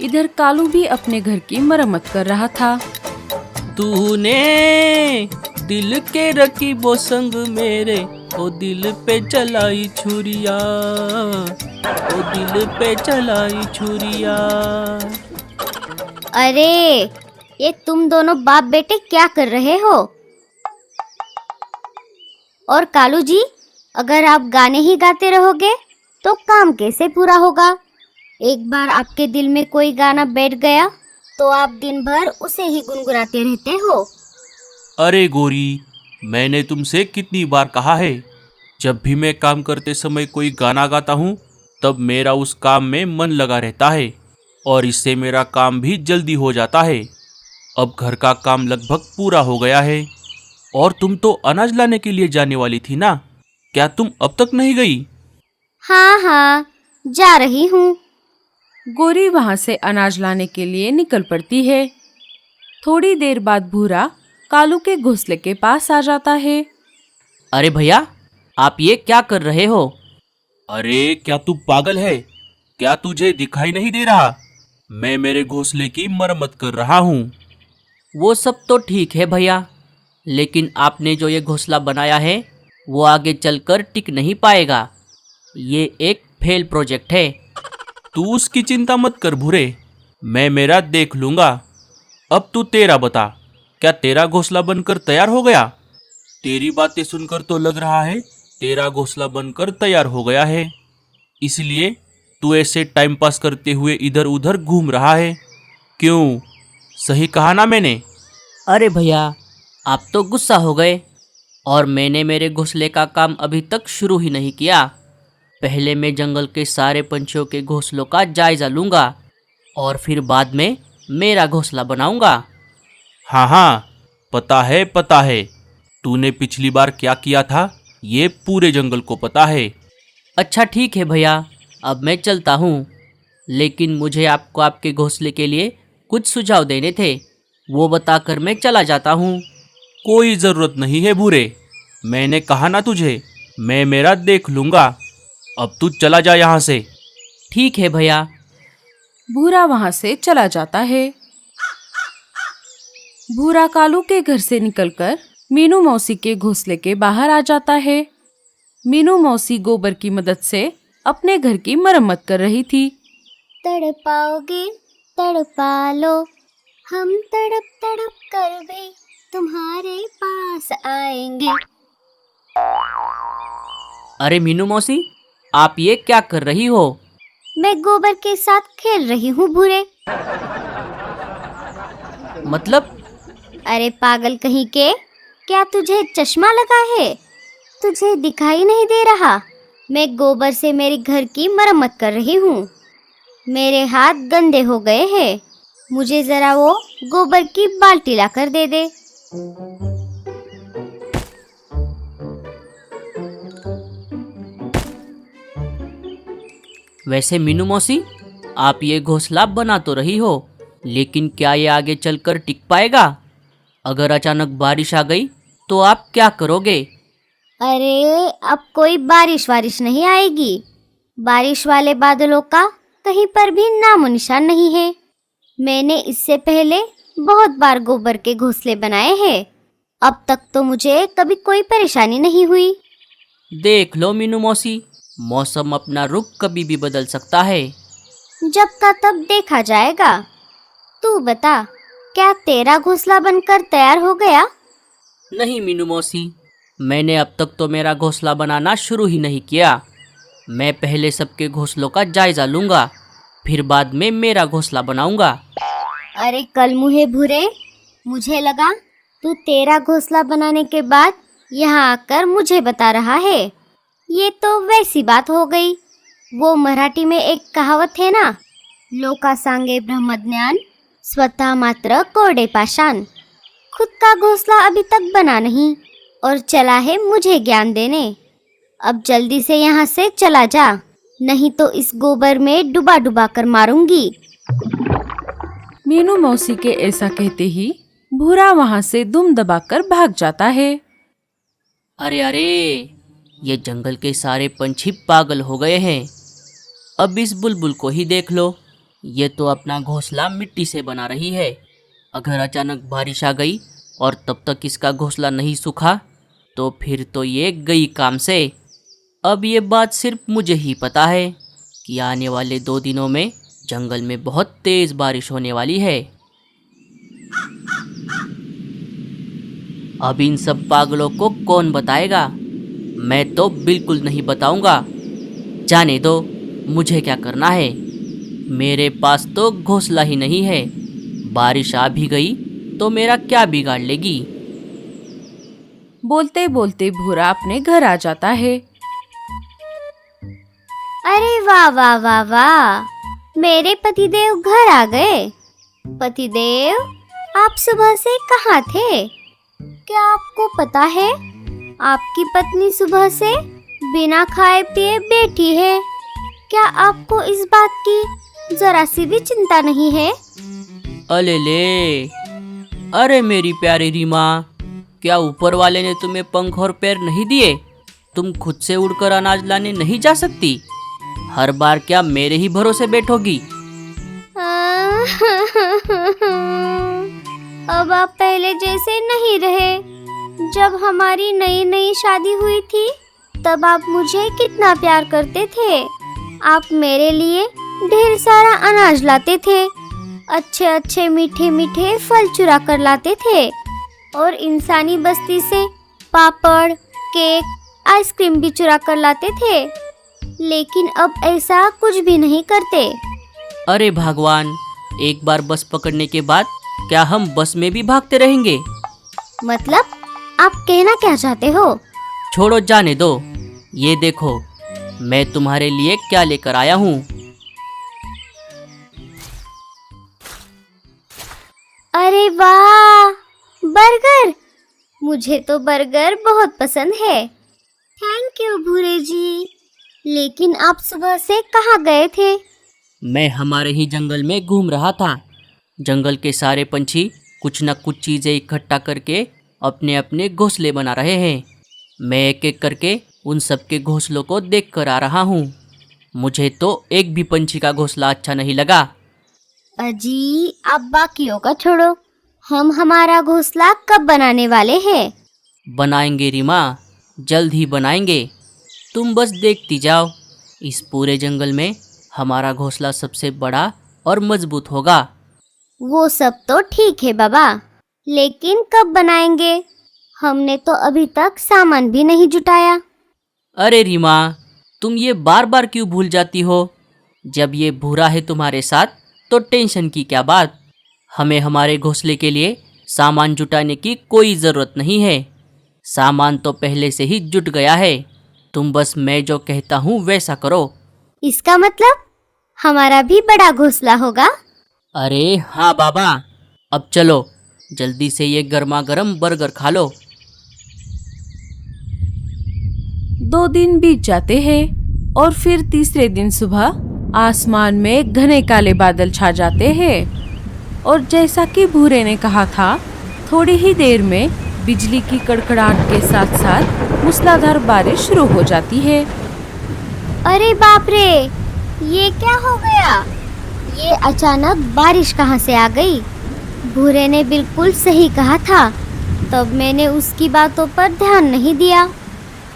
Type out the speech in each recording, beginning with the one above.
इधर कालू भी अपने घर की मरम्मत कर रहा था। तूने दिल के रकीबो संग मेरे, ओ दिल पे चलाई छुरिया, ओ दिल पे चलाई छुरिया। अरे ये तुम दोनों बाप बेटे क्या कर रहे हो? और कालू जी, अगर आप गाने ही गाते रहोगे तो काम कैसे पूरा होगा? एक बार आपके दिल में कोई गाना बैठ गया तो आप दिन भर उसे ही गुनगुनाते रहते हो। अरे गोरी, मैंने तुमसे कितनी बार कहा है, जब भी मैं काम करते समय कोई गाना गाता हूँ तब मेरा उस काम में मन लगा रहता है और इससे मेरा काम भी जल्दी हो जाता है। अब घर का काम लगभग पूरा हो गया है और तुम तो अनाज लाने के लिए जाने वाली थी ना, क्या तुम अब तक नहीं गई? हाँ हाँ, जा रही हूँ। गोरी वहाँ से अनाज लाने के लिए निकल पड़ती है। थोड़ी देर बाद भूरा कालू के घोंसले के पास आ जाता है। अरे भैया, आप ये क्या कर रहे हो? अरे क्या तू पागल है? क्या तुझे दिखाई नहीं दे रहा? मैं मेरे घोंसले की मरम्मत कर रहा हूँ। वो सब तो ठीक है भैया, लेकिन आपने जो ये घोंसला बनाया है वो आगे चलकर टिक नहीं पाएगा। ये एक फेल प्रोजेक्ट है। तू उसकी चिंता मत कर भूरे, मैं मेरा देख लूंगा। अब तू तेरा बता, क्या तेरा घोंसला बनकर तैयार हो गया? तेरी बातें सुनकर तो लग रहा है तेरा घोंसला बनकर तैयार हो गया है, इसलिए तू ऐसे टाइम पास करते हुए इधर उधर घूम रहा है। क्यों, सही कहा ना मैंने? अरे भैया, आप तो गुस्सा हो गए और मैंने मेरे घोंसले का काम अभी तक शुरू ही नहीं किया। पहले मैं जंगल के सारे पंछियों के घोंसलों का जायजा लूँगा और फिर बाद में मेरा घोंसला बनाऊँगा। हाँ हाँ, पता है तूने पिछली बार क्या किया था, ये पूरे जंगल को पता है। अच्छा ठीक है भैया, अब मैं चलता हूँ, लेकिन मुझे आपको आपके घोंसले के लिए कुछ सुझाव देने थे, वो बताकर मैं चला जाता हूँ। कोई ज़रूरत नहीं है भूरे, मैंने कहा ना तुझे, मैं मेरा देख लूँगा। अब तू चला जा यहाँ से। ठीक है भैया। भूरा वहाँ से चला जाता है। भूरा कालू के घर से निकलकर मीनू मौसी के घोंसले के बाहर आ जाता है। मीनू मौसी गोबर की मदद से अपने घर की मरम्मत कर रही थी। तड़पाओगे तड़पा लो, हम तड़प तड़प कर भी तुम्हारे पास आएंगे। अरे मीनू मौसी, आप ये क्या कर रही हो? मैं गोबर के साथ खेल रही हूँ भूरे। मतलब? अरे पागल कहीं के, क्या तुझे चश्मा लगा है? तुझे दिखाई नहीं दे रहा? मैं गोबर से मेरे घर की मरम्मत कर रही हूँ। मेरे हाथ गंदे हो गए हैं, मुझे जरा वो गोबर की बाल्टी लाकर दे दे। वैसे मीनू मौसी, आप ये घोंसला बना तो रही हो, लेकिन क्या ये आगे चलकर टिक पाएगा? अगर अचानक बारिश आ गई तो आप क्या करोगे? अरे अब कोई बारिश वारिश नहीं आएगी। बारिश वाले बादलों का कहीं पर भी नामो निशान नहीं है। मैंने इससे पहले बहुत बार गोबर के घोंसले बनाए हैं, अब तक तो मुझे कभी कोई परेशानी नहीं हुई। देख लो मीनू मौसी, मौसम अपना रुख कभी भी बदल सकता है। जब का तब देखा जाएगा। तू बता, क्या तेरा घोंसला बनकर तैयार हो गया? नहीं मीनू मौसी, मैंने अब तक तो मेरा घोंसला बनाना शुरू ही नहीं किया। मैं पहले सबके घोंसलों का जायजा लूँगा, फिर बाद में मेरा घोंसला बनाऊँगा। अरे कल मुहे भूरे, मुझे लगा तू तेरा घोंसला बनाने के बाद यहाँ आकर मुझे बता रहा है। ये तो वैसी बात हो गई, वो मराठी में एक कहावत है ना, लोका सांगे ब्रह्मज्ञान स्वतः मात्र कोरडे पाषाण। खुद का घोंसला अभी तक बना नहीं और चला है मुझे ज्ञान देने। अब जल्दी से यहाँ से चला जा, नहीं तो इस गोबर में डुबा डुबा कर मारूंगी। मीनू मौसी के ऐसा कहते ही भूरा वहाँ से दुम दबाकर भाग जाता है। अरे अरे, ये जंगल के सारे पंछी पागल हो गए हैं। अब इस बुलबुल को ही देख लो, ये तो अपना घोंसला मिट्टी से बना रही है। अगर अचानक बारिश आ गई और तब तक इसका घोंसला नहीं सूखा तो फिर तो ये गई काम से। अब ये बात सिर्फ मुझे ही पता है कि आने वाले 2 दिनों में जंगल में बहुत तेज बारिश होने वाली है। अब इन सब पागलों को कौन बताएगा? मैं तो बिल्कुल नहीं बताऊंगा। जाने दो, मुझे क्या करना है। मेरे पास तो घोंसला ही नहीं है। बारिश आ भी गई तो मेरा क्या बिगाड़ लेगी। बोलते बोलते भूरा अपने घर आ जाता है। अरे वाह वाह वाह वाह, मेरे पतिदेव घर आ गए। पतिदेव, आप सुबह से कहाँ थे? क्या आपको पता है आपकी पत्नी सुबह से बिना खाए पिए बैठी है? क्या आपको इस बात की जरा सी भी चिंता नहीं है? अले ले, अरे मेरी प्यारी रीमा, क्या ऊपर वाले ने तुम्हें पंख और पैर नहीं दिए? तुम खुद से उड़कर अनाज लाने नहीं जा सकती? हर बार क्या मेरे ही भरोसे बैठोगी? अब आप पहले जैसे नहीं रहे। जब हमारी नई नई शादी हुई थी तब आप मुझे कितना प्यार करते थे। आप मेरे लिए ढेर सारा अनाज लाते थे, अच्छे अच्छे मीठे मीठे फल चुरा कर लाते थे और इंसानी बस्ती से पापड़, केक, आइसक्रीम भी चुरा कर लाते थे। लेकिन अब ऐसा कुछ भी नहीं करते। अरे भगवान, एक बार बस पकड़ने के बाद क्या हम बस में भी भागते रहेंगे? मतलब आप कहना क्या चाहते हो? छोड़ो, जाने दो। ये देखो, मैं तुम्हारे लिए क्या लेकर आया हूँ। अरे वाह, बर्गर! मुझे तो बर्गर बहुत पसंद है। थैंक यू भूरे जी। लेकिन आप सुबह से कहाँ गए थे? मैं हमारे ही जंगल में घूम रहा था। जंगल के सारे पंछी कुछ न कुछ चीज़ें इकट्ठा करके अपने अपने घोंसले बना रहे हैं। मैं एक एक करके उन सब के घोंसलों को देख कर आ रहा हूँ। मुझे तो एक भी पंछी का घोंसला अच्छा नहीं लगा। अजी, आप बाकियों का छोड़ो, हम हमारा घोंसला कब बनाने वाले हैं? बनाएंगे रीमा, जल्द ही बनाएंगे। तुम बस देखती जाओ। इस पूरे जंगल में हमारा घोंसला सबसे बड़ा और मजबूत होगा। वो सब तो ठीक है बाबा, लेकिन कब बनाएंगे? हमने तो अभी तक सामान भी नहीं जुटाया। अरे रीमा, तुम ये बार बार क्यों भूल जाती हो? जब ये भूरा है तुम्हारे साथ तो टेंशन की क्या बात। हमें हमारे घोंसले के लिए सामान जुटाने की कोई ज़रूरत नहीं है। सामान तो पहले से ही जुट गया है। तुम बस मैं जो कहता हूँ वैसा करो। इसका मतलब हमारा भी बड़ा घोंसला होगा? अरे हाँ बाबा, अब चलो जल्दी से ये गर्मा गर्म बर्गर खा लो। 2 दिन बीत जाते हैं और फिर तीसरे दिन सुबह आसमान में घने काले बादल छा जाते हैं और जैसा कि भूरे ने कहा था, थोड़ी ही देर में बिजली की कड़कड़ाहट के साथ साथ मूसलाधार बारिश शुरू हो जाती है। अरे बाप रे, ये क्या हो गया? ये अचानक बारिश कहाँ से आ गई? भूरे ने बिल्कुल सही कहा था, तब मैंने उसकी बातों पर ध्यान नहीं दिया।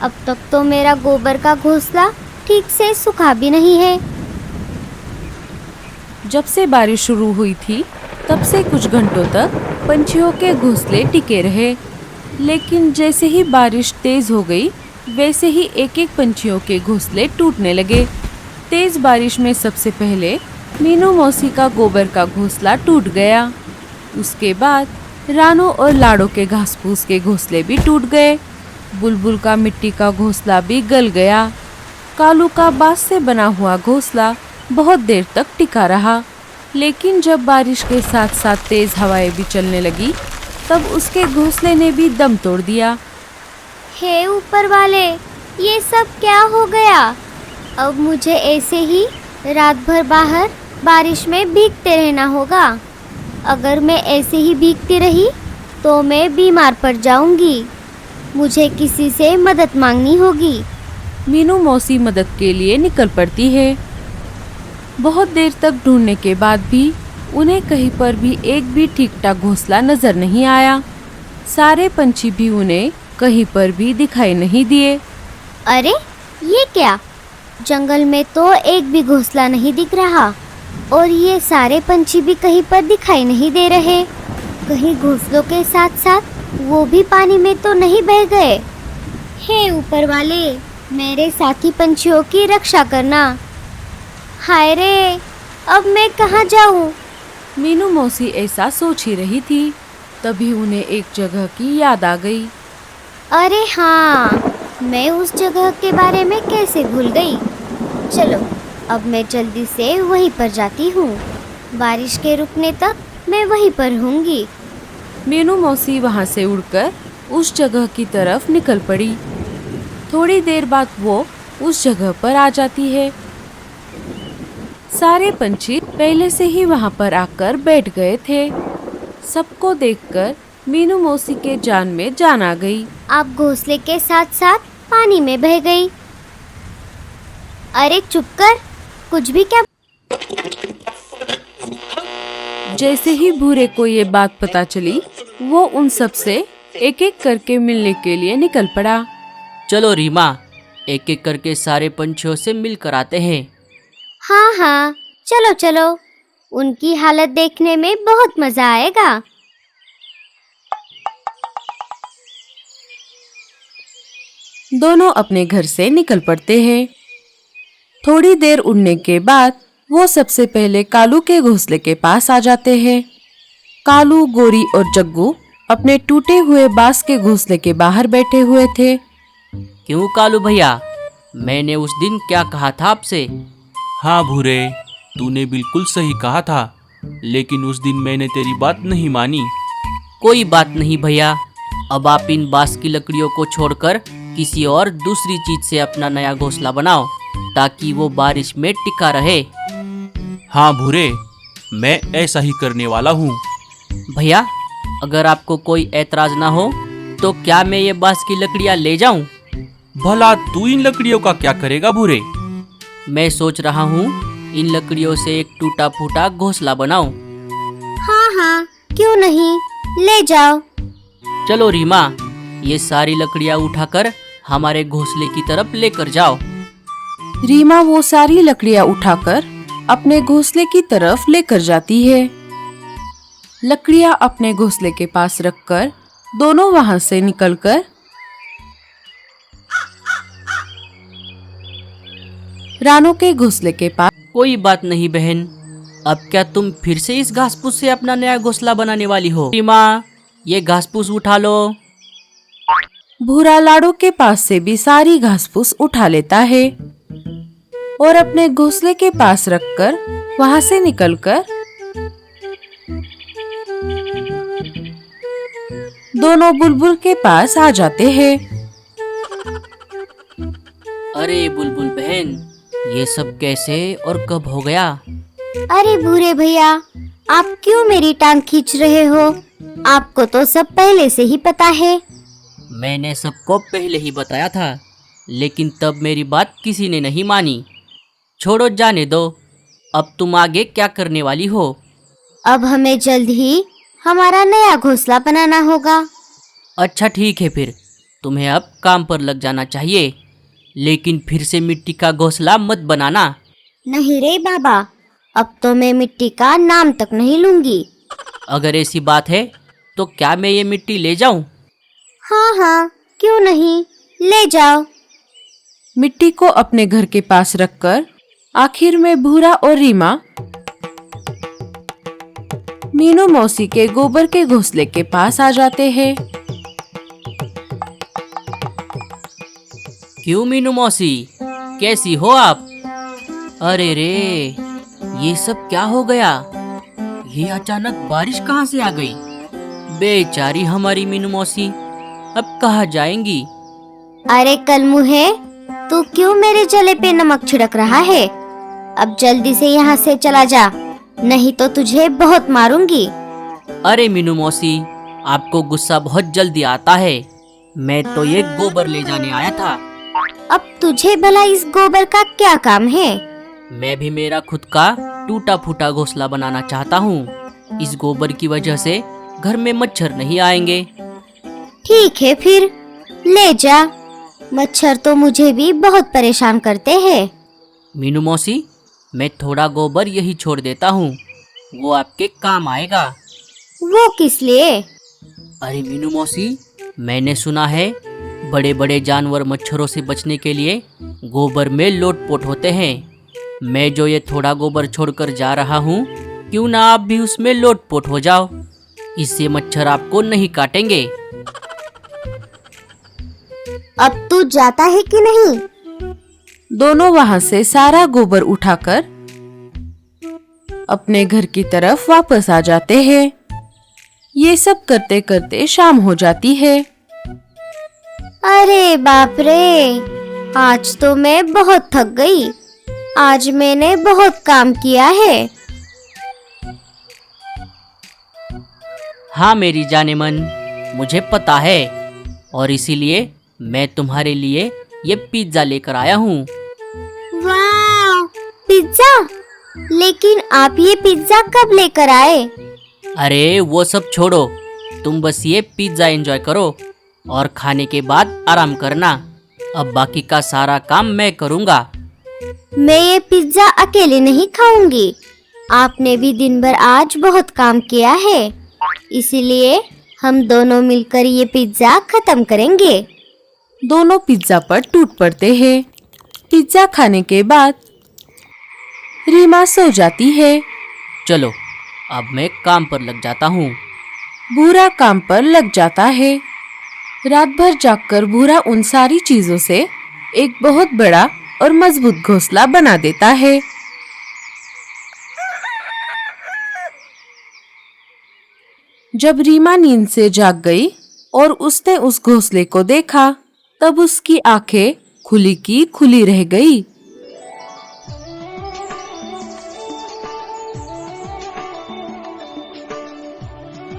अब तक तो मेरा गोबर का घोंसला ठीक से सूखा भी नहीं है। जब से बारिश शुरू हुई थी तब से कुछ घंटों तक पंछियों के घोंसले टिके रहे, लेकिन जैसे ही बारिश तेज हो गई वैसे ही एक एक पंछियों के घोंसले टूटने लगे। तेज बारिश में सबसे पहले मीनू मौसी का गोबर का घोंसला टूट गया। उसके बाद रानू और लाडो के घास फूस के घोंसले भी टूट गए। बुलबुल का मिट्टी का घोंसला भी गल गया। कालू का बांस से बना हुआ घोंसला बहुत देर तक टिका रहा, लेकिन जब बारिश के साथ साथ तेज हवाएं भी चलने लगी तब उसके घोंसले ने भी दम तोड़ दिया। हे ऊपर वाले, ये सब क्या हो गया? अब मुझे ऐसे ही रात भर बाहर बारिश में भीगते रहना होगा। अगर मैं ऐसे ही भीगती रही तो मैं बीमार पड़ जाऊंगी। मुझे किसी से मदद मांगनी होगी। मीनू मौसी मदद के लिए निकल पड़ती है। बहुत देर तक ढूंढने के बाद भी उन्हें कहीं पर भी एक भी ठीक ठाक घोंसला नजर नहीं आया। सारे पंछी भी उन्हें कहीं पर भी दिखाई नहीं दिए। अरे ये क्या, जंगल में तो एक भी घोंसला नहीं दिख रहा और ये सारे पंछी भी कहीं पर दिखाई नहीं दे रहे। कहीं घोंसलों के साथ साथ वो भी पानी में तो नहीं बह गए। हे ऊपर वाले, मेरे साथी पंछियों की रक्षा करना। हाय रे, अब मैं कहाँ जाऊँ? मीनू मौसी ऐसा सोच ही रही थी, तभी उन्हें एक जगह की याद आ गई। अरे हाँ, मैं उस जगह के बारे में कैसे भूल गई। चलो अब मैं जल्दी से वहीं पर जाती हूँ। बारिश के रुकने तक मैं वहीं पर रहूँगी। मीनू मौसी वहाँ से उड़कर उस जगह की तरफ निकल पड़ी। थोड़ी देर बाद वो उस जगह पर आ जाती है। सारे पंछी पहले से ही वहाँ पर आकर बैठ गए थे। सबको देखकर मीनू मौसी के जान में जान आ गई। आप घोंसले के साथ साथ पानी में बह गई। अरे चुप कर, कुछ भी क्या। जैसे ही भूरे को ये बात पता चली, वो उन सब से एक एक करके मिलने के लिए निकल पड़ा। चलो रीमा, एक एक करके सारे पंछियों से मिलकर आते हैं। हाँ हाँ, चलो चलो, उनकी हालत देखने में बहुत मजा आएगा। दोनों अपने घर से निकल पड़ते हैं। थोड़ी देर उड़ने के बाद वो सबसे पहले कालू के घोंसले के पास आ जाते हैं। कालू, गोरी और जग्गू अपने टूटे हुए बांस के घोंसले के बाहर बैठे हुए थे। क्यों कालू भैया, मैंने उस दिन क्या कहा था आपसे? हाँ भूरे, तूने बिल्कुल सही कहा था, लेकिन उस दिन मैंने तेरी बात नहीं मानी। कोई बात नहीं भैया, अब आप इन बांस की लकड़ियों को छोड़कर किसी और दूसरी चीज से अपना नया घोंसला बनाओ, ताकि वो बारिश में टिका रहे। हाँ भूरे, मैं ऐसा ही करने वाला हूँ। भैया, अगर आपको कोई ऐतराज ना हो तो क्या मैं ये बांस की लकड़ियाँ ले जाऊं? भला तू इन लकड़ियों का क्या करेगा भूरे? मैं सोच रहा हूँ इन लकड़ियों से एक टूटा फूटा घोंसला बनाऊं। हाँ हाँ, क्यों नहीं, ले जाओ। चलो रीमा, ये सारी लकड़ियाँ उठाकर हमारे घोंसले की तरफ लेकर जाओ। रीमा वो सारी लकड़ियाँ उठाकर अपने घोंसले की तरफ लेकर जाती है। लकड़ियाँ अपने घोंसले के पास रखकर दोनों वहाँ से निकलकर रानू के घोंसले के पास। कोई बात नहीं बहन, अब क्या तुम फिर से इस घास फूस से अपना नया घोंसला बनाने वाली हो? रीमा, ये घास फूस उठा लो। भूरा लाडू के पास से भी सारी घास फूस उठा लेता है और अपने घोंसले के पास रखकर वहाँ से निकलकर दोनों बुलबुल के पास आ जाते हैं। अरे बुलबुल बहन, ये सब कैसे और कब हो गया? अरे भूरे भैया, आप क्यों मेरी टांग खींच रहे हो? आपको तो सब पहले से ही पता है। मैंने सबको पहले ही बताया था, लेकिन तब मेरी बात किसी ने नहीं मानी। छोड़ो, जाने दो। अब तुम आगे क्या करने वाली हो? अब हमें जल्द ही हमारा नया घोंसला बनाना होगा। अच्छा ठीक है, फिर तुम्हें अब काम पर लग जाना चाहिए, लेकिन फिर से मिट्टी का घोंसला मत बनाना। नहीं रे बाबा, अब तो मैं मिट्टी का नाम तक नहीं लूंगी। अगर ऐसी बात है तो क्या मैं ये मिट्टी ले जाऊं? हाँ हाँ, क्यों नहीं, ले जाओ। मिट्टी को अपने घर के पास रखकर आखिर में भूरा और रीमा मीनू मौसी के गोबर के घोंसले के पास आ जाते हैं। क्यों मीनू मौसी, कैसी हो आप? अरे रे, ये सब क्या हो गया? ये अचानक बारिश कहाँ से आ गई? बेचारी हमारी मीनू मौसी, अब कहाँ जाएंगी? अरे कलमुहे, तू क्यों मेरे जले पे नमक छिड़क रहा है? अब जल्दी से यहाँ से चला जा, नहीं तो तुझे बहुत मारूंगी। अरे मीनू मौसी, आपको गुस्सा बहुत जल्दी आता है। मैं तो ये गोबर ले जाने आया था। अब तुझे भला इस गोबर का क्या काम है? मैं भी मेरा खुद का टूटा फूटा घोंसला बनाना चाहता हूँ। इस गोबर की वजह से घर में मच्छर नहीं आएंगे। ठीक है फिर, ले जा। मच्छर तो मुझे भी बहुत परेशान करते हैं। मीनू मौसी, मैं थोड़ा गोबर यही छोड़ देता हूँ, वो आपके काम आएगा। वो किस लिए? अरे मीनू मौसी, मैंने सुना है बड़े बड़े जानवर मच्छरों से बचने के लिए गोबर में लोटपोट होते हैं। मैं जो ये थोड़ा गोबर छोड़कर जा रहा हूँ, क्यों ना आप भी उसमें लोटपोट हो जाओ। इससे मच्छर आपको नहीं काटेंगे। अब तू जाता है कि नहीं? दोनों वहां से सारा गोबर उठाकर अपने घर की तरफ वापस आ जाते हैं। ये सब करते करते शाम हो जाती है। अरे बाप रे, आज तो मैं बहुत थक गई। आज मैंने बहुत काम किया है। हाँ मेरी जाने मन, मुझे पता है, और इसीलिए मैं तुम्हारे लिए ये पिज्ज़ा लेकर आया हूँ। वाह, पिज्जा! लेकिन आप ये पिज्जा कब लेकर आए? अरे वो सब छोड़ो, तुम बस ये पिज्ज़ा एंजॉय करो और खाने के बाद आराम करना। अब बाकी का सारा काम मैं करूँगा। मैं ये पिज्जा अकेले नहीं खाऊंगी। आपने भी दिन भर आज बहुत काम किया है, इसीलिए हम दोनों मिलकर ये पिज्जा खत्म करेंगे। दोनों पिज्जा पर टूट पड़ते हैं। पिज्जा खाने के बाद रीमा सो जाती है। चलो अब मैं काम पर लग जाता हूँ। भूरा काम पर लग जाता है। रात भर जागकर भूरा उन सारी चीजों से एक बहुत बड़ा और मजबूत घोंसला बना देता है। जब रीमा नींद से जाग गई और उसने उस घोंसले को देखा, तब उसकी आंखें खुली की खुली रह गई।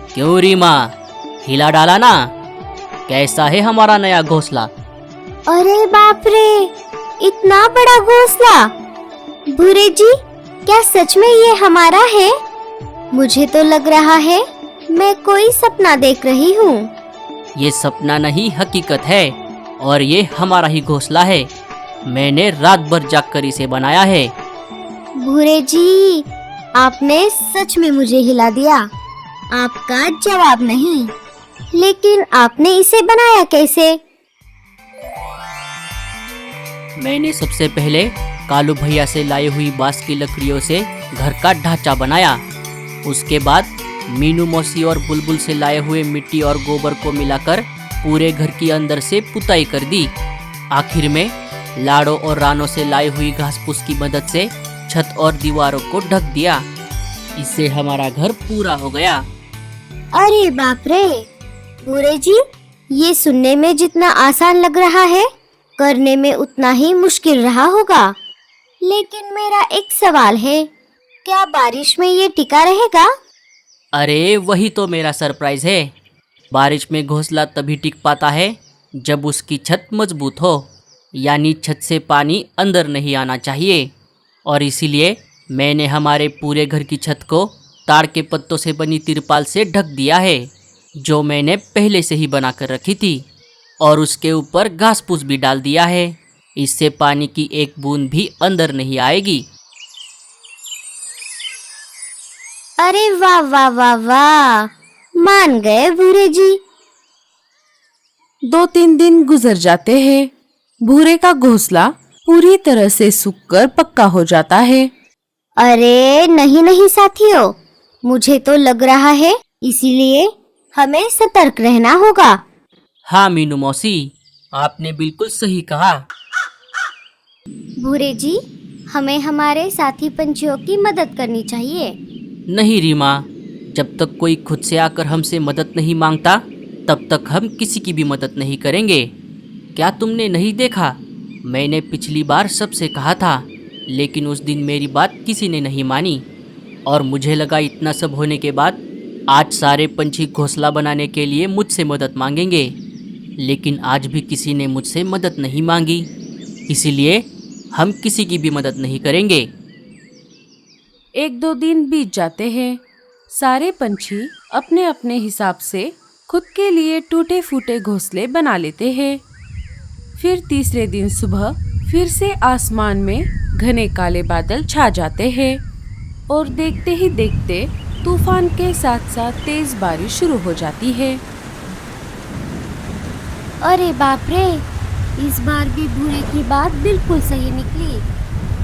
क्यों रीमा, हिला डाला ना? कैसा है हमारा नया घोंसला? अरे बाप रे, इतना बड़ा घोंसला! भूरे जी, क्या सच में ये हमारा है? मुझे तो लग रहा है मैं कोई सपना देख रही हूँ। ये सपना नहीं, हकीकत है, और ये हमारा ही घोंसला है। मैंने रात भर जागकर इसे बनाया है। भूरे जी, आपने सच में मुझे हिला दिया। आपका जवाब नहीं, लेकिन आपने इसे बनाया कैसे? मैंने सबसे पहले कालू भैया से लाई हुई बांस की लकड़ियों से घर का ढांचा बनाया। उसके बाद मीनू मौसी और बुलबुल से लाए हुए मिट्टी और गोबर को मिलाकर पूरे घर की अंदर से पुताई कर दी। आखिर में लाड़ो और रानो से लाई हुई घास फूस की मदद से छत और दीवारों को ढक दिया। इससे हमारा घर पूरा हो गया। अरे बाप रे, भूरे जी, ये सुनने में जितना आसान लग रहा है, करने में उतना ही मुश्किल रहा होगा। लेकिन मेरा एक सवाल है, क्या बारिश में ये टिका रहेगा? अरे वही तो मेरा सरप्राइज है। बारिश में घोंसला तभी टिक पाता है जब उसकी छत मजबूत हो, यानी छत से पानी अंदर नहीं आना चाहिए। और इसीलिए मैंने हमारे पूरे घर की छत को ताड़ के पत्तों से बनी तिरपाल से ढक दिया है, जो मैंने पहले से ही बना कर रखी थी, और उसके ऊपर घास फूस भी डाल दिया है। इससे पानी की एक बूंद भी अंदर नहीं आएगी। अरे वाह वाह वाह वाह, मान गए भूरे जी। 2-3 दिन गुजर जाते हैं। भूरे का घोंसला पूरी तरह से सूखकर पक्का हो जाता है। अरे नहीं नहीं साथियों, मुझे तो लग रहा है इसीलिए हमें सतर्क रहना होगा। हाँ मीनू मौसी, आपने बिल्कुल सही कहा। भूरे जी, हमें हमारे साथी पंछियों की मदद करनी चाहिए। नहीं रीमा, जब तक कोई खुद से आकर हमसे मदद नहीं मांगता, तब तक हम किसी की भी मदद नहीं करेंगे। क्या तुमने नहीं देखा, मैंने पिछली बार सबसे कहा था, लेकिन उस दिन मेरी बात किसी ने नहीं मानी, और मुझे लगा इतना सब होने के बाद आज सारे पंछी घोंसला बनाने के लिए मुझसे मदद मांगेंगे। लेकिन आज भी किसी ने मुझसे मदद नहीं मांगी, इसीलिए हम किसी की भी मदद नहीं करेंगे। एक दो दिन बीत जाते हैं। सारे पंछी अपने अपने हिसाब से खुद के लिए टूटे फूटे घोंसले बना लेते हैं। फिर तीसरे दिन सुबह फिर से आसमान में घने काले बादल छा जाते हैं और देखते ही देखते तूफान के साथ साथ तेज बारिश शुरू हो जाती है। अरे बाप रे, इस बार भी भूरे की बात बिल्कुल सही निकली।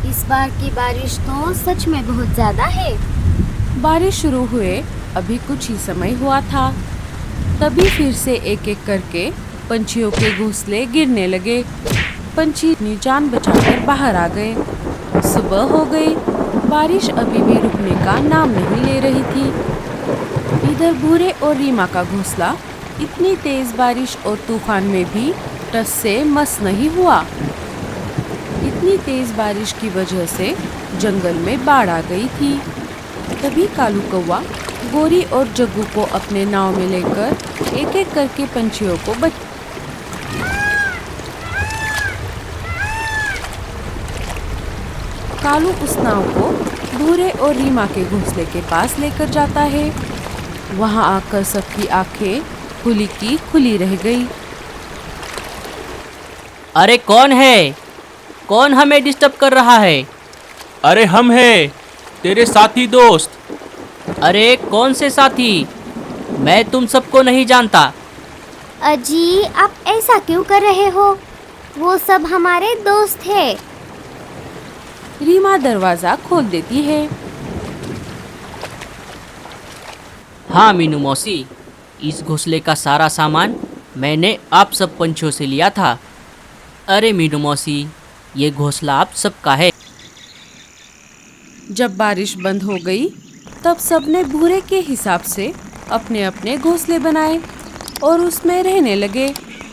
इस बार की बारिश तो सच में बहुत ज्यादा है। बारिश शुरू हुए अभी कुछ ही समय हुआ था, तभी फिर से एक एक करके पंछियों के घोंसले गिरने लगे। पंछी अपनी जान बचाकर बाहर आ गए। सुबह हो गई, बारिश अभी भी रुकने का नाम नहीं ले रही थी। इधर भूरे और रीमा का घोंसला इतनी तेज बारिश और तूफान में भी टस से मस नहीं हुआ। इतनी तेज बारिश की वजह से जंगल में बाढ़ आ गई थी। तभी कालू कौवा गोरी और जग्गू को अपने नाव में लेकर एक एक करके पंछियों को कालू उस नाव को भूरे और रीमा के घोंसले के पास लेकर जाता है। वहां आकर सबकी आंखें खुली की खुली रह गई। अरे कौन है? कौन हमें डिस्टर्ब कर रहा है? अरे हम हैं, तेरे साथी दोस्त। अरे कौन से साथी? मैं तुम सबको नहीं जानता। अजी, आप ऐसा क्यों कर रहे हो? वो सब हमारे दोस्त हैं। रीमा दरवाजा खोल देती है। हाँ मीनू मौसी, इस घोंसले का सारा सामान मैंने आप सब पंछियों से लिया था। अरे मीनू मौसी, ये घोंसला आप सबका है। जब बारिश बंद हो गई तब सबने भूरे के हिसाब से अपने अपने घोंसले बनाए और उसमें रहने लगे।